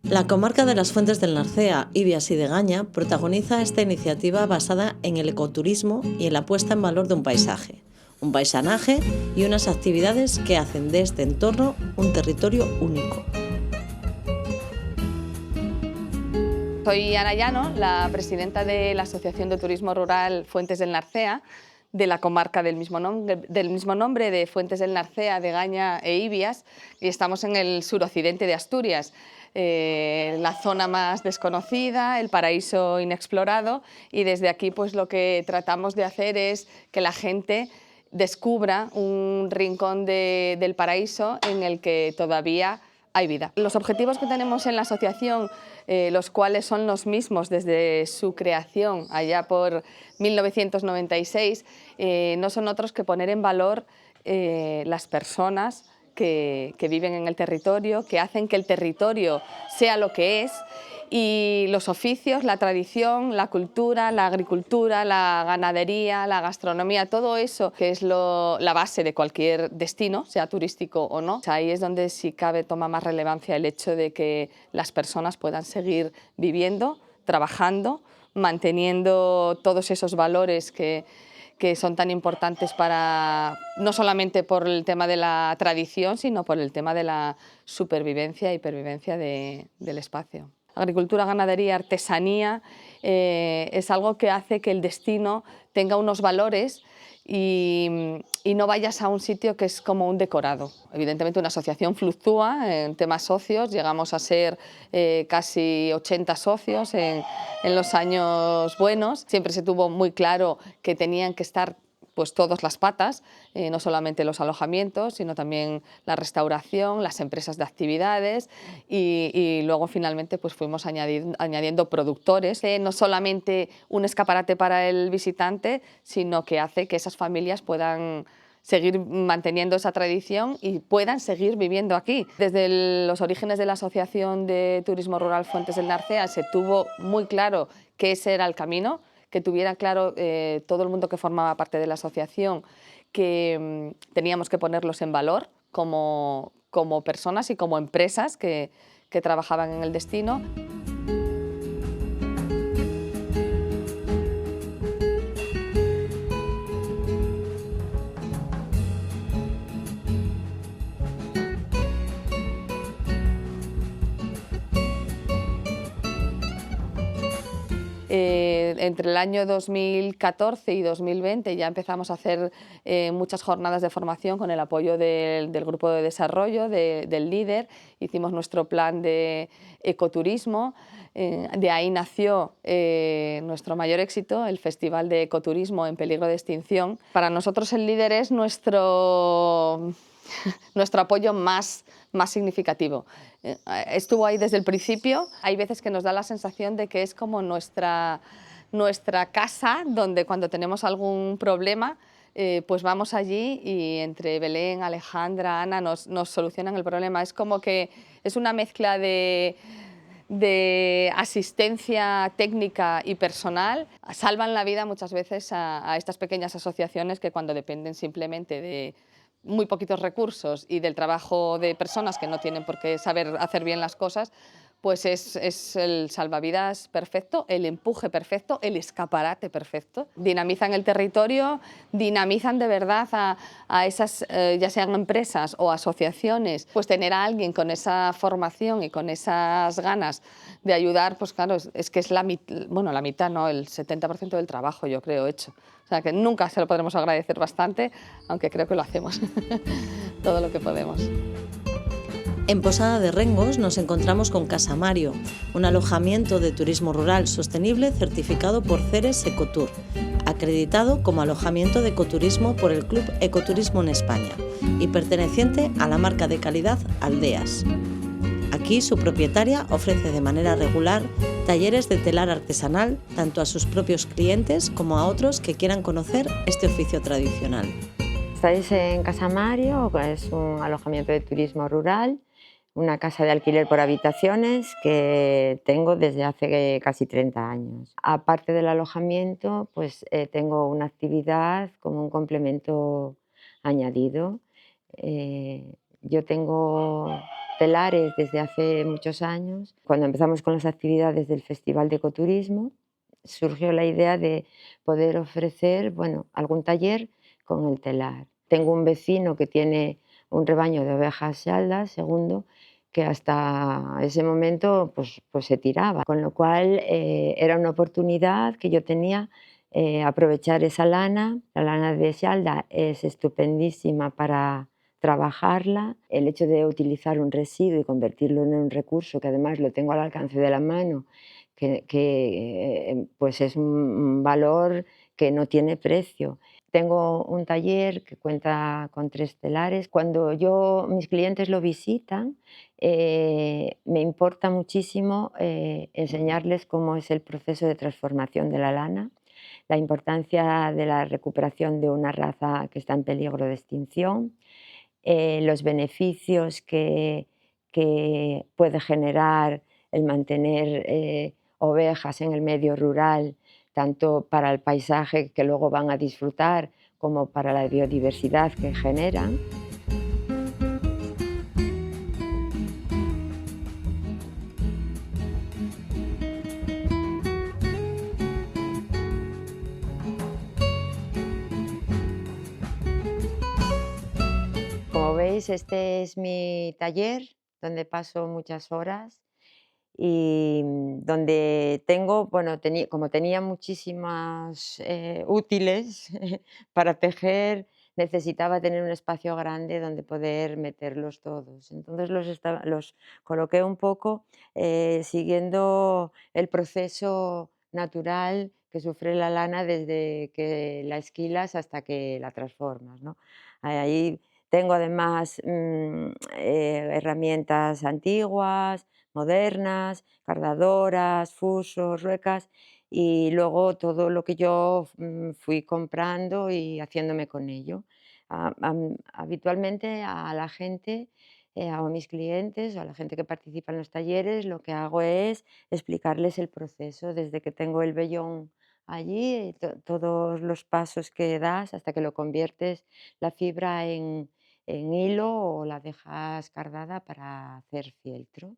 La comarca de las Fuentes del Narcea, Ibias y Degaña protagoniza esta iniciativa basada en el ecoturismo y en la puesta en valor de un paisaje, un paisanaje y unas actividades que hacen de este entorno un territorio único. Soy Ana Llano, la presidenta de la Asociación de Turismo Rural Fuentes del Narcea, de la comarca del mismo nombre, de Fuentes del Narcea, Degaña e Ibias, y estamos en el suroccidente de Asturias, la zona más desconocida, el paraíso inexplorado, y desde aquí pues lo que tratamos de hacer es que la gente descubra un rincón del paraíso en el que todavía hay vida. Los objetivos que tenemos en la asociación, los cuales son los mismos desde su creación allá por 1996, no son otros que poner en valor las personas que viven en el territorio, que hacen que el territorio sea lo que es, y los oficios, la tradición, la cultura, la agricultura, la ganadería, la gastronomía, todo eso que es la base de cualquier destino, sea turístico o no. Ahí es donde, si cabe, toma más relevancia el hecho de que las personas puedan seguir viviendo, trabajando, manteniendo todos esos valores que son tan importantes para, no solamente por el tema de la tradición, sino por el tema de la supervivencia y pervivencia del espacio. Agricultura, ganadería, artesanía, es algo que hace que el destino tenga unos valores y no vayas a un sitio que es como un decorado. Evidentemente una asociación fluctúa en temas socios, llegamos a ser casi 80 socios en los años buenos. Siempre se tuvo muy claro que tenían que estar pues todas las patas, no solamente los alojamientos, sino también la restauración, las empresas de actividades y luego finalmente pues fuimos añadiendo productores, no solamente un escaparate para el visitante, sino que hace que esas familias puedan seguir manteniendo esa tradición y puedan seguir viviendo aquí. Desde los orígenes de la Asociación de Turismo Rural Fuentes del Narcea se tuvo muy claro que ese era el camino, que tuviera claro todo el mundo que formaba parte de la asociación que teníamos que ponerlos en valor como personas y como empresas que trabajaban en el destino. Entre el año 2014 y 2020 ya empezamos a hacer muchas jornadas de formación con el apoyo del grupo de desarrollo, del líder. Hicimos nuestro plan de ecoturismo. De ahí nació nuestro mayor éxito, el Festival de Ecoturismo en Peligro de Extinción. Para nosotros el líder es nuestro apoyo más significativo. Estuvo ahí desde el principio. Hay veces que nos da la sensación de que es como nuestra casa, donde cuando tenemos algún problema pues vamos allí y entre Belén, Alejandra, Ana nos solucionan el problema. Es como que es una mezcla de asistencia técnica y personal. Salvan la vida muchas veces a estas pequeñas asociaciones que, cuando dependen simplemente de muy poquitos recursos y del trabajo de personas que no tienen por qué saber hacer bien las cosas, pues es el salvavidas perfecto, el empuje perfecto, el escaparate perfecto. Dinamizan el territorio, dinamizan de verdad a esas, ya sean empresas o asociaciones. Pues tener a alguien con esa formación y con esas ganas de ayudar, pues claro, es que es la mitad, no, el 70% del trabajo, yo creo, hecho. O sea, que nunca se lo podremos agradecer bastante, aunque creo que lo hacemos todo lo que podemos. En Posada de Rengos nos encontramos con Casa Mario, un alojamiento de turismo rural sostenible certificado por Ceres Ecotour, acreditado como alojamiento de ecoturismo por el Club Ecoturismo en España y perteneciente a la marca de calidad Aldeas. Aquí su propietaria ofrece de manera regular talleres de telar artesanal tanto a sus propios clientes como a otros que quieran conocer este oficio tradicional. Estáis en Casa Mario, es un alojamiento de turismo rural, una casa de alquiler por habitaciones que tengo desde hace casi 30 años. Aparte del alojamiento, pues tengo una actividad como un complemento añadido. Yo tengo telares desde hace muchos años. Cuando empezamos con las actividades del Festival de Ecoturismo, surgió la idea de poder ofrecer, bueno, algún taller con el telar. Tengo un vecino que tiene un rebaño de ovejas xaldas, segundo, que hasta ese momento pues se tiraba, con lo cual era una oportunidad que yo tenía aprovechar esa lana. La lana de xalda es estupendísima para trabajarla. El hecho de utilizar un residuo y convertirlo en un recurso, que además lo tengo al alcance de la mano, pues es un valor que no tiene precio. Tengo un taller que cuenta con 3 telares. Cuando mis clientes lo visitan, me importa muchísimo enseñarles cómo es el proceso de transformación de la lana, la importancia de la recuperación de una raza que está en peligro de extinción, los beneficios que puede generar el mantener ovejas en el medio rural, tanto para el paisaje que luego van a disfrutar como para la biodiversidad que generan. Como veis, este es mi taller donde paso muchas horas y donde tengo, bueno, como tenía muchísimas útiles para tejer, necesitaba tener un espacio grande donde poder meterlos todos. Entonces los coloqué un poco siguiendo el proceso natural que sufre la lana desde que la esquilas hasta que la transformas, ¿no? Ahí tengo además herramientas antiguas, modernas, cardadoras, fusos, ruecas, y luego todo lo que yo fui comprando y haciéndome con ello. Habitualmente a la gente, a mis clientes o a la gente que participa en los talleres, lo que hago es explicarles el proceso desde que tengo el vellón allí, todos los pasos que das hasta que lo conviertes la fibra en hilo o la dejas cardada para hacer fieltro.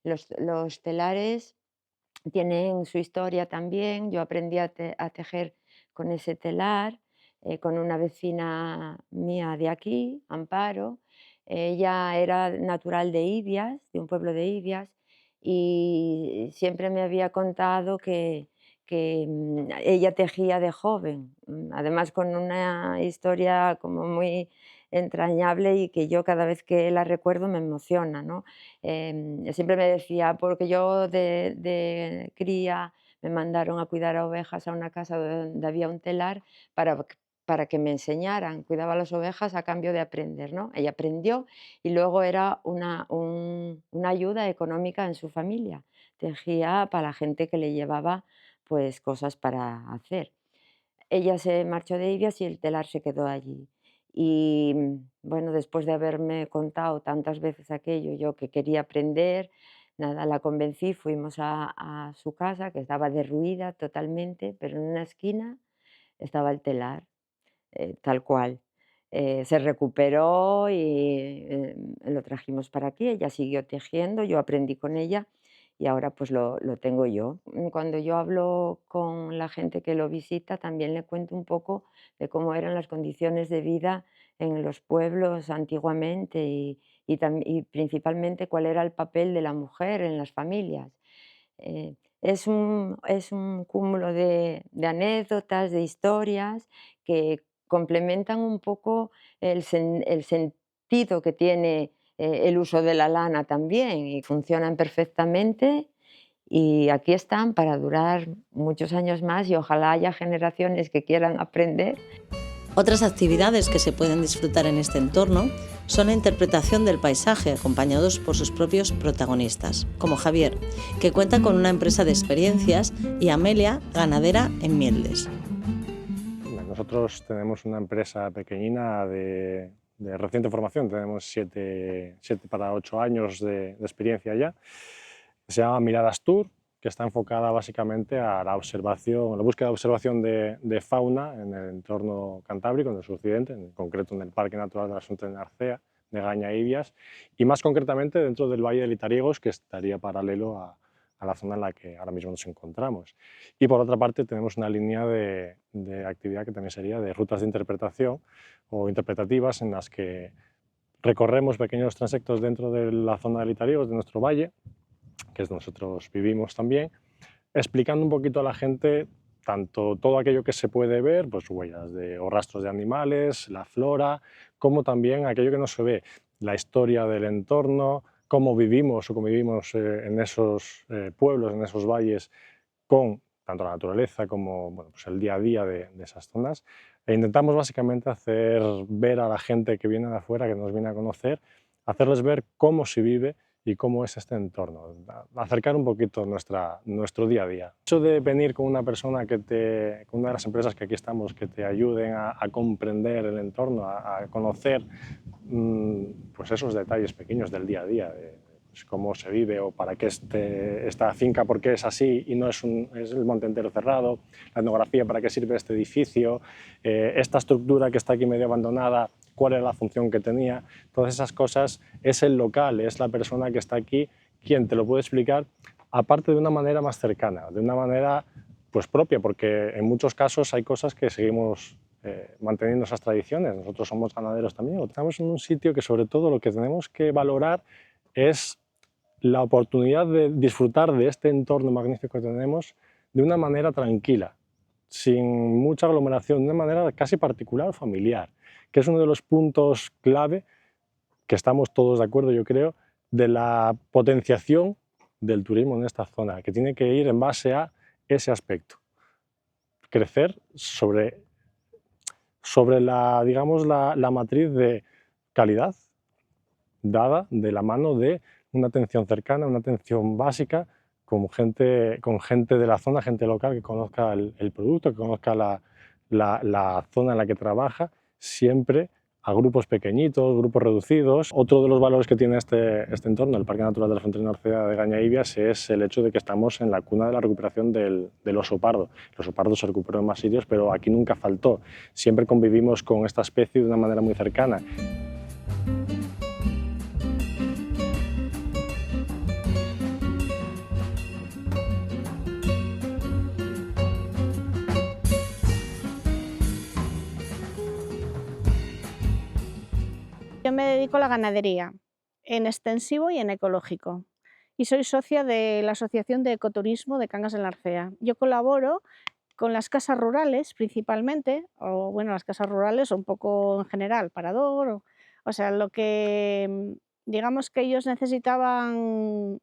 Los telares tienen su historia también. Yo aprendí a tejer con ese telar, con una vecina mía de aquí, Amparo. Ella era natural de Ibias, de un pueblo de Ibias, y siempre me había contado que ella tejía de joven, además con una historia como muy entrañable y que yo cada vez que la recuerdo me emociona, ¿no? Siempre me decía, porque yo de cría me mandaron a cuidar a ovejas a una casa donde había un telar para que me enseñaran, cuidaba las ovejas a cambio de aprender, ¿no? Ella aprendió y luego era una ayuda económica en su familia. Tejía para la gente que le llevaba pues cosas para hacer. Ella se marchó de Ibias y el telar se quedó allí. Y bueno, después de haberme contado tantas veces aquello, yo que quería aprender, nada, la convencí, fuimos a su casa, que estaba derruida totalmente, pero en una esquina estaba el telar, tal cual. Se recuperó y lo trajimos para aquí, ella siguió tejiendo, yo aprendí con ella y ahora pues lo tengo yo. Cuando yo hablo con la gente que lo visita, también le cuento un poco de cómo eran las condiciones de vida en los pueblos antiguamente y principalmente cuál era el papel de la mujer en las familias. Es un cúmulo de anécdotas, de historias que complementan un poco el sentido que tiene el uso de la lana también y funcionan perfectamente y aquí están para durar muchos años más y ojalá haya generaciones que quieran aprender. Otras actividades que se pueden disfrutar en este entorno son la interpretación del paisaje acompañados por sus propios protagonistas, como Javier, que cuenta con una empresa de experiencias, y Amelia, ganadera en Mieldes. Nosotros tenemos una empresa pequeñina de reciente formación, tenemos 7 para 8 años de experiencia ya, se llama Miradas Tour, que está enfocada básicamente a la observación, la búsqueda de observación de fauna en el entorno cantábrico, en el suroccidente, en concreto en el Parque Natural de la Asunción de Narcea, Gaña e Ibias, y más concretamente dentro del Valle de Litariegos, que estaría paralelo a la zona en la que ahora mismo nos encontramos. Y por otra parte tenemos una línea de actividad que también sería de rutas de interpretación o interpretativas, en las que recorremos pequeños transectos dentro de la zona de Litariegos, de nuestro valle, que es donde nosotros vivimos también, explicando un poquito a la gente tanto todo aquello que se puede ver, pues huellas o rastros de animales, la flora, como también aquello que no se ve, la historia del entorno, cómo vivimos o convivimos en esos pueblos, en esos valles, con tanto la naturaleza como bueno, pues el día a día de esas zonas. E intentamos básicamente hacer ver a la gente que viene de afuera, que nos viene a conocer, hacerles ver cómo se vive y cómo es este entorno, acercar un poquito nuestro día a día. El hecho de venir con una persona, con una de las empresas que aquí estamos, que te ayuden a comprender el entorno, a conocer pues esos detalles pequeños del día a día, pues cómo se vive o para qué esta finca, por qué es así y no es el monte entero cerrado, la etnografía, para qué sirve este edificio, esta estructura que está aquí medio abandonada, cuál era la función que tenía. Todas esas cosas es el local, es la persona que está aquí quien te lo puede explicar, aparte de una manera más cercana, de una manera pues propia, porque en muchos casos hay cosas que seguimos manteniendo esas tradiciones. Nosotros somos ganaderos también, estamos en un sitio que sobre todo lo que tenemos que valorar es la oportunidad de disfrutar de este entorno magnífico que tenemos de una manera tranquila, sin mucha aglomeración, de una manera casi particular, familiar, que es uno de los puntos clave, que estamos todos de acuerdo, yo creo, de la potenciación del turismo en esta zona, que tiene que ir en base a ese aspecto. Crecer sobre digamos, la matriz de calidad, dada de la mano de una atención cercana, una atención básica, con gente de la zona, gente local que conozca el producto, que conozca la zona en la que trabaja, siempre a grupos pequeñitos, grupos reducidos. Otro de los valores que tiene este entorno, el Parque Natural de la Frontera Narcea de Gaña e Ibias, es el hecho de que estamos en la cuna de la recuperación del oso pardo. El oso pardo se recuperó en más sitios, pero aquí nunca faltó. Siempre convivimos con esta especie de una manera muy cercana. Yo me dedico a la ganadería, en extensivo y en ecológico, y soy socia de la Asociación de Ecoturismo de Cangas del Narcea. Yo colaboro con las casas rurales principalmente, o bueno, las casas rurales un poco en general, Parador, o sea, lo que digamos que ellos necesitaban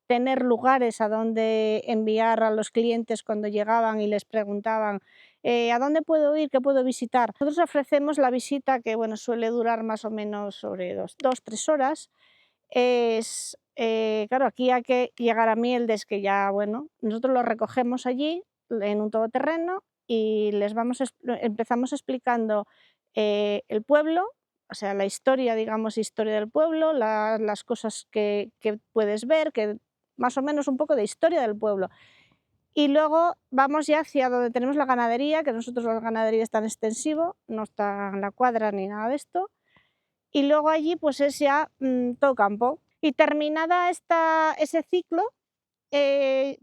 tener lugares a donde enviar a los clientes cuando llegaban y les preguntaban ¿a dónde puedo ir? ¿Qué puedo visitar? Nosotros ofrecemos la visita, que bueno, suele durar más o menos sobre 2-3 horas. Claro, aquí hay que llegar a Mieldes, que ya, bueno, nosotros lo recogemos allí en un todoterreno y empezamos explicando el pueblo, o sea, la historia, digamos, historia del pueblo, las cosas que puedes ver, que más o menos un poco de historia del pueblo. Y luego vamos ya hacia donde tenemos la ganadería, que nosotros la ganadería es tan extensivo, no está en la cuadra ni nada de esto. Y luego allí pues es ya todo campo. Y terminada ese ciclo,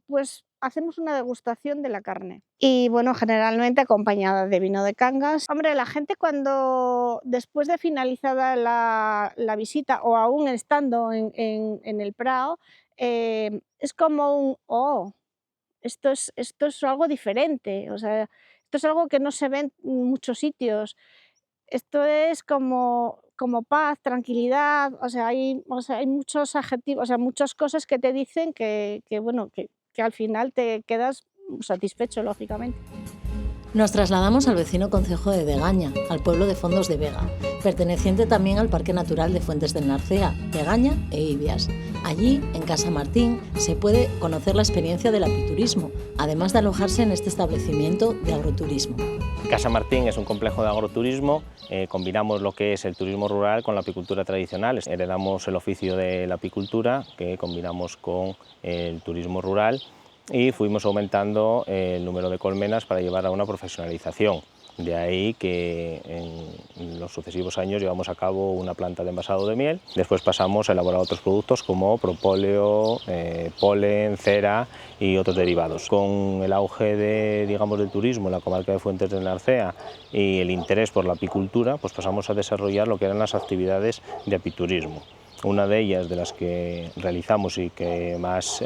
pues hacemos una degustación de la carne. Y bueno, generalmente acompañada de vino de Cangas. Hombre, la gente cuando después de finalizada la visita o aún estando en el Prado, es como un ¡oh! Esto es algo diferente, o sea, esto es algo que no se ve en muchos sitios. Esto es como paz, tranquilidad, o sea, hay muchos adjetivos, o sea, muchas cosas que te dicen que bueno, que al final te quedas satisfecho, lógicamente. Nos trasladamos al vecino concejo de Degaña, al pueblo de Fondos de Vega, perteneciente también al Parque Natural de Fuentes del Narcea, Degaña e Ibias. Allí, en Casa Martín, se puede conocer la experiencia del apiturismo, además de alojarse en este establecimiento de agroturismo. Casa Martín es un complejo de agroturismo, combinamos lo que es el turismo rural con la apicultura tradicional. Heredamos el oficio de la apicultura, que combinamos con el turismo rural, y fuimos aumentando el número de colmenas para llevar a una profesionalización. De ahí que en los sucesivos años llevamos a cabo una planta de envasado de miel, después pasamos a elaborar otros productos como propóleo, polen, cera y otros derivados. Con el auge del turismo en la comarca de Fuentes del Narcea y el interés por la apicultura, pues pasamos a desarrollar lo que eran las actividades de apiturismo. Una de ellas, de las que realizamos y que más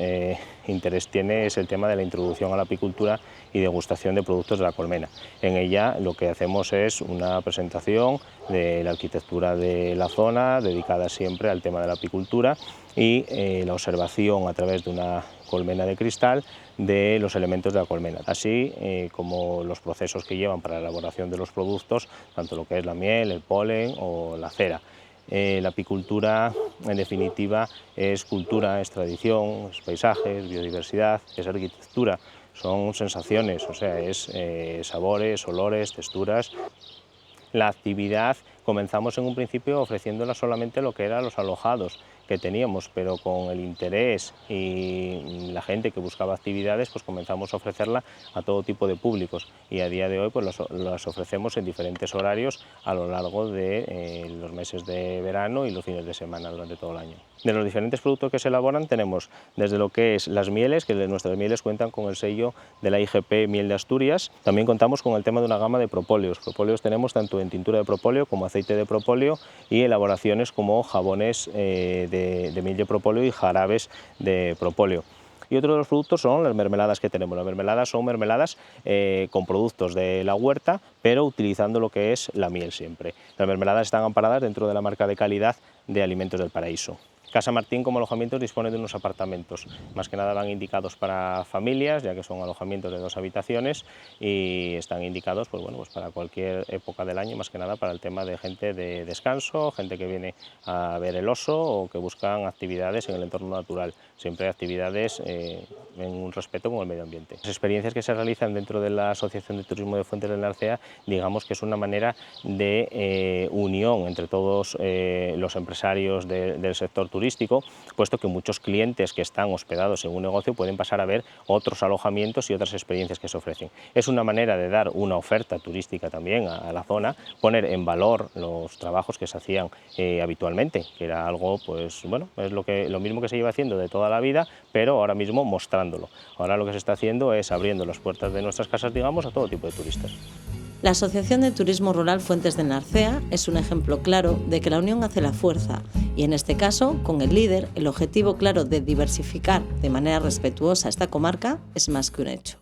interés tiene, es el tema de la introducción a la apicultura y degustación de productos de la colmena. En ella lo que hacemos es una presentación de la arquitectura de la zona, dedicada siempre al tema de la apicultura, y la observación a través de una colmena de cristal de los elementos de la colmena, así como los procesos que llevan para la elaboración de los productos, tanto lo que es la miel, el polen o la cera. La apicultura, en definitiva, es cultura, es tradición, es paisaje, es biodiversidad, es arquitectura, son sensaciones, o sea, es sabores, olores, texturas. La actividad comenzamos en un principio ofreciéndola solamente a lo que eran los alojados que teníamos, pero con el interés y la gente que buscaba actividades, pues comenzamos a ofrecerla a todo tipo de públicos, y a día de hoy pues las ofrecemos en diferentes horarios a lo largo de los meses de verano y los fines de semana durante todo el año. De los diferentes productos que se elaboran tenemos desde lo que es las mieles, que nuestras mieles cuentan con el sello de la IGP Miel de Asturias. También contamos con el tema de una gama de propóleos. Propóleos tenemos tanto en tintura de propóleo como aceite de propóleo, y elaboraciones como jabones de miel de propóleo y jarabes de propóleo. Y otro de los productos son las mermeladas que tenemos. Las mermeladas son mermeladas con productos de la huerta, pero utilizando lo que es la miel siempre. Las mermeladas están amparadas dentro de la marca de calidad de Alimentos del Paraíso. Casa Martín, como alojamiento, dispone de unos apartamentos, más que nada van indicados para familias, ya que son alojamientos de 2 habitaciones, y están indicados pues, bueno, pues para cualquier época del año, más que nada para el tema de gente de descanso, gente que viene a ver el oso o que buscan actividades en el entorno natural, siempre actividades en un respeto con el medio ambiente. Las experiencias que se realizan dentro de la Asociación de Turismo de Fuentes del Narcea, digamos que es una manera de unión entre todos los empresarios del sector turístico, puesto que muchos clientes que están hospedados en un negocio pueden pasar a ver otros alojamientos y otras experiencias que se ofrecen. Es una manera de dar una oferta turística también a la zona, poner en valor los trabajos que se hacían habitualmente, que era algo, pues bueno, es lo mismo que se lleva haciendo de toda la vida, pero ahora mismo mostrándolo. Ahora lo que se está haciendo es abriendo las puertas de nuestras casas, digamos, a todo tipo de turistas. La Asociación de Turismo Rural Fuentes del Narcea es un ejemplo claro de que la unión hace la fuerza, y en este caso, con el líder, el objetivo claro de diversificar de manera respetuosa esta comarca es más que un hecho.